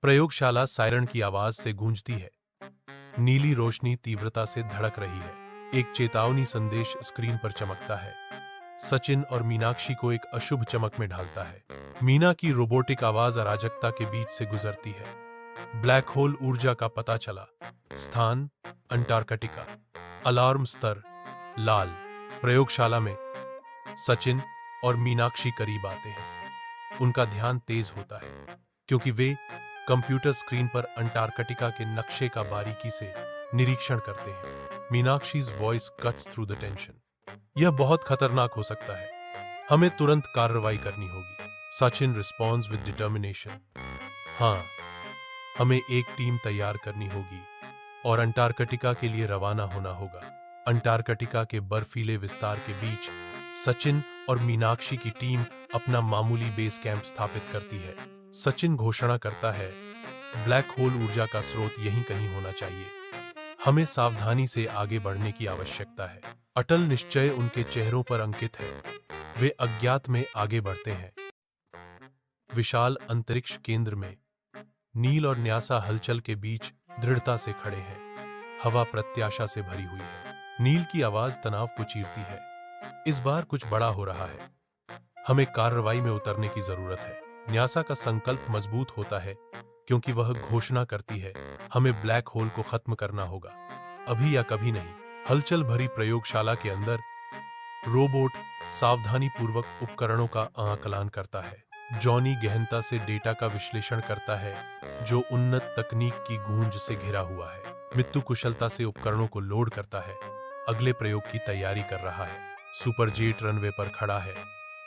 प्रयोगशाला सायरन की आवाज से गूंजती है। नीली रोशनी तीव्रता से धड़क रही है। एक चेतावनी संदेश स्क्रीन पर चमकता है। सचिन और मीनाक्षी को एक अशुभ चमक में ढालता है। मीना की रोबोटिक आवाज अराजकता के बीच से गुजरती है। ब्लैक होल ऊर्जा का पता चला। स्थान अंटार्कटिका। अलार्म स्तर लाल। प्रयोगशाला में सचिन और मीनाक्षी करीब आते हैं। उनका ध्यान तेज होता है क्योंकि वे कंप्यूटर स्क्रीन पर अंटार्कटिका के नक्शे का बारीकी से निरीक्षण करते हैं। Meenakshi's voice cuts through the tension. यह बहुत खतरनाक हो सकता है। हमें तुरंत कार्रवाई करनी होगी। Sachin responds with determination. हाँ, हमें एक टीम तैयार करनी होगी और अंटार्कटिका के लिए रवाना होना होगा। अंटार्कटिका के बर्फीले विस्तार के बीच सचिन और मीनाक्षी की टीम अपना मामूली बेस कैंप स्थापित करती है। सचिन घोषणा करता है, ब्लैक होल ऊर्जा का स्रोत यहीं कहीं होना चाहिए। हमें सावधानी से आगे बढ़ने की आवश्यकता है। अटल निश्चय उनके चेहरों पर अंकित है। वे अज्ञात में आगे बढ़ते हैं। विशाल अंतरिक्ष केंद्र में नील और न्यासा हलचल के बीच दृढ़ता से खड़े हैं। हवा प्रत्याशा से भरी हुई है। नील की आवाज तनाव को चीरती है। इस बार कुछ बड़ा हो रहा है। हमें कार्रवाई में उतरने की जरूरत है। न्यासा का संकल्प मजबूत होता है क्योंकि वह घोषणा करती है, हमें ब्लैक होल को खत्म करना होगा, अभी या कभी नहीं। हलचल भरी प्रयोगशाला के अंदर रोबोट सावधानीपूर्वक उपकरणों का आकलन करता है। जॉनी गहनता से डेटा का विश्लेषण करता है जो उन्नत तकनीक की गूंज से घिरा हुआ है। मित्तु कुशलता से उपकरणों को लोड करता है, अगले प्रयोग की तैयारी कर रहा है। सुपरजेट रनवे पर खड़ा है,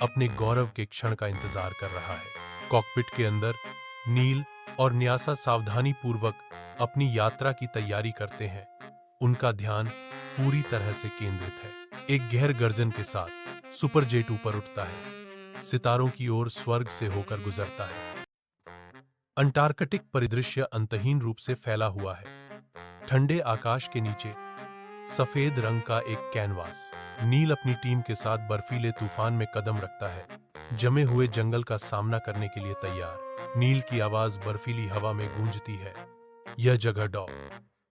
अपने गौरव के क्षण का इंतजार कर रहा है। कॉकपिट के अंदर नील और न्यासा सावधानीपूर्वक अपनी यात्रा की तैयारी करते हैं। उनका ध्यान पूरी तरह से केंद्रित है। एक गहर गर्जन के साथ सुपरजेट ऊपर उठता है, सितारों की ओर स्वर्ग से होकर गुजरता है। अंटार्कटिक परिदृश्य अंतहीन रूप से फैला हुआ है। ठंडे आकाश के नीचे सफेद रंग का एक कैनवास। नील अपनी टीम के साथ बर्फीले तूफान में कदम रखता है, जमे हुए जंगल का सामना करने के लिए तैयार। नील की आवाज बर्फीली हवा में गूंजती है। यह जगह डॉ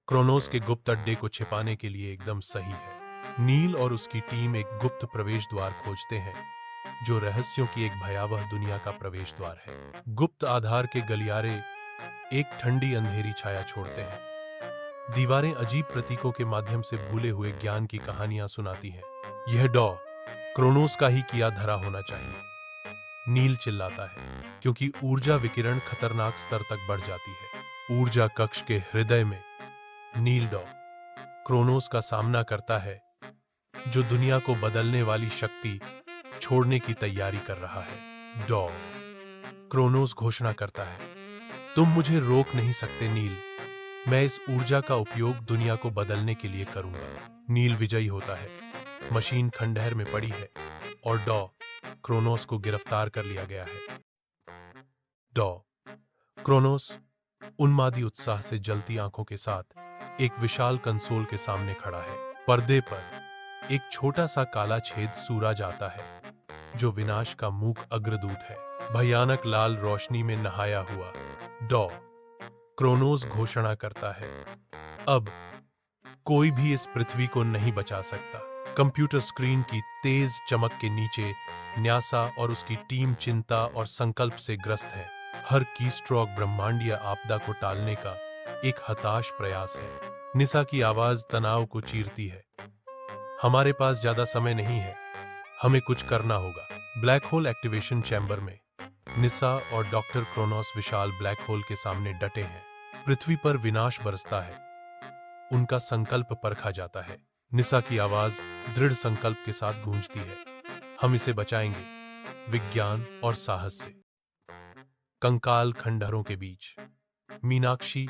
क्रोनोस के गुप्त अड्डे को छिपाने के लिए एकदम सही है। नील और उसकी टीम एक गुप्त प्रवेश द्वार खोजते हैं जो रहस्यों की एक भयावह दुनिया का प्रवेश द्वार है। गुप्त आधार के गलियारे एक ठंडी अंधेरी छाया छोड़ते हैं। दीवारें अजीब प्रतीकों के माध्यम से भूले हुए ज्ञान की कहानियां सुनाती हैं। यह डॉ क्रोनोस का ही किया धरा होना चाहिए। नील चिल्लाता है क्योंकि ऊर्जा विकिरण खतरनाक स्तर तक बढ़ जाती है। ऊर्जा कक्ष के हृदय में नील डॉ क्रोनोस का सामना करता है जो दुनिया को बदलने वाली शक्ति छोड़ने की तैयारी कर रहा है। डॉ क्रोनोस घोषणा करता है, तुम मुझे रोक नहीं सकते नील, मैं इस ऊर्जा का उपयोग दुनिया को बदलने के लिए करूंगा। नील विजयी होता है। मशीन खंडहर में पड़ी है और डॉ क्रोनोस को गिरफ्तार कर लिया गया है। डॉ क्रोनोस उन्मादी उत्साह से जलती आंखों के साथ एक विशाल कंसोल के सामने खड़ा है। पर्दे पर एक छोटा सा काला छेद सूरज आता है जो विनाश का मूक अग्रदूत है। भयानक लाल रोशनी में नहाया हुआ डॉ क्रोनोस घोषणा करता है, अब कोई भी इस पृथ्वी को नहीं बचा सकता। कंप्यूटर स्क्रीन की तेज चमक के नीचे न्यासा और उसकी टीम चिंता और संकल्प से ग्रस्त है। हर कीस्ट्रोक ब्रह्मांडीय आपदा को टालने का एक हताश प्रयास है। निसा की आवाज तनाव को चीरती है, हमारे पास ज्यादा समय नहीं है, हमें कुछ करना होगा। ब्लैक होल एक्टिवेशन चैम्बर में निसा और डॉक्टर क्रोनोस विशाल ब्लैक होल के सामने डटे हैं। पृथ्वी पर विनाश बरसता है। उनका संकल्प परखा जाता है। निसा की आवाज दृढ़ संकल्प के साथ गूंजती है, हम इसे बचाएंगे, विज्ञान और साहस से। कंकाल खंडहरों के बीच मीनाक्षी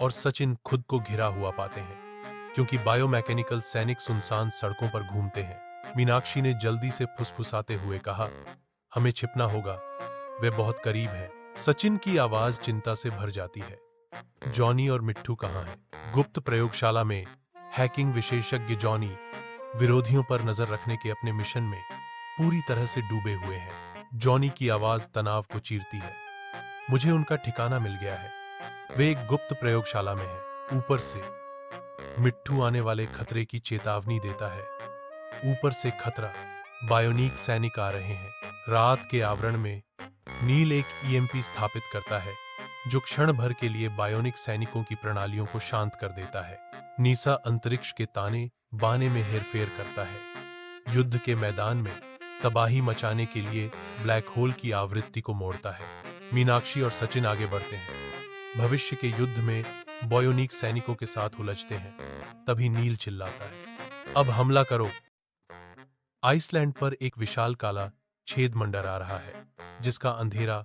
और सचिन खुद को घिरा हुआ पाते हैं क्योंकि बायोमैकेनिकल सैनिक सुनसान सड़कों पर घूमते हैं। मीनाक्षी ने जल्दी से फुसफुसाते हुए कहा, हमें छिपना होगा, वे बहुत करीब हैं। सचिन की आवाज चिंता से भर जाती है, जॉनी और मिट्टू कहाँ हैं? गुप्त प्रयोगशाला में हैकिंग विशेषज्ञ जॉनी विरोधियों पर नजर रखने के अपने मिशन में पूरी तरह से डूबे हुए हैं। जॉनी की आवाज तनाव को चीरती है, मुझे उनका ठिकाना मिल गया है, वे एक गुप्त प्रयोगशाला में हैं। ऊपर से मिट्ठू आने वाले खतरे की चेतावनी देता है। ऊपर से खतरा, बायोनिक सैनिक आ रहे हैं। रात के आवरण में नील एक ईएमपी स्थापित करता है जो क्षण भर के लिए बायोनिक सैनिकों की प्रणालियों को शांत कर देता है। नीसा अंतरिक्ष के ताने बाने में हेरफेर करता है। युद्ध के मैदान में तबाही मचाने के लिए ब्लैक होल की आवृत्ति को मोड़ता है। मीनाक्षी और सचिन आगे बढ़ते हैं। भविष्य के युद्ध में बायोनिक सैनिकों के साथ उलझते हैं। तभी नील चिल्लाता है, अब हमला करो। आइसलैंड पर एक विशाल काला छेद मंडरा रहा है जिसका अंधेरा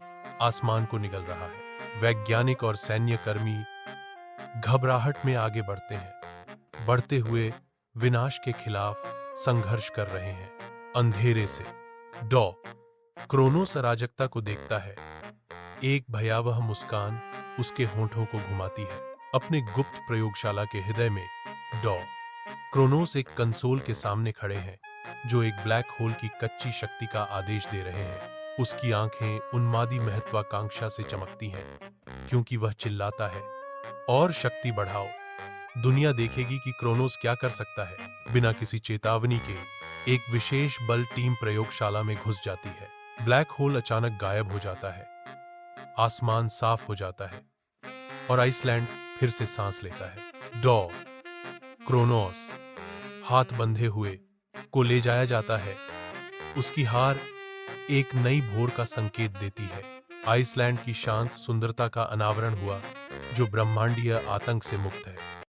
आसमान को निगल रहा है। वैज्ञानिक और सैन्य कर्मी घबराहट में आगे बढ़ते हैं, बढ़ते हुए विनाश के खिलाफ संघर्ष कर रहे हैं। अंधेरे से डॉ क्रोनोस अराजकता को देखता है। एक भयावह मुस्कान उसके होंठों को घुमाती है। अपने गुप्त प्रयोगशाला के हृदय में डॉ क्रोनोस एक कंसोल के सामने खड़े हैं जो एक ब्लैक होल की कच्ची शक्ति का आदेश दे रहे हैं। उसकी आंखें उन्मादी महत्वाकांक्षा से चमकती हैं क्योंकि वह चिल्लाता है, और शक्ति बढ़ाओ। दुनिया देखेगी कि क्रोनोस क्या कर सकता है। बिना किसी चेतावनी के एक विशेष बल टीम प्रयोगशाला में घुस जाती है। ब्लैक होल अचानक गायब हो जाता है। आसमान साफ हो जाता है और आइसलैंड फिर से सांस लेता है। डॉ क्रोनोस हाथ बंधे हुए को ले जाया जाता है। उसकी हार एक नई भोर का संकेत देती है। आइसलैंड की शांत सुंदरता का अनावरण हुआ जो ब्रह्मांडीय आतंक से मुक्त है।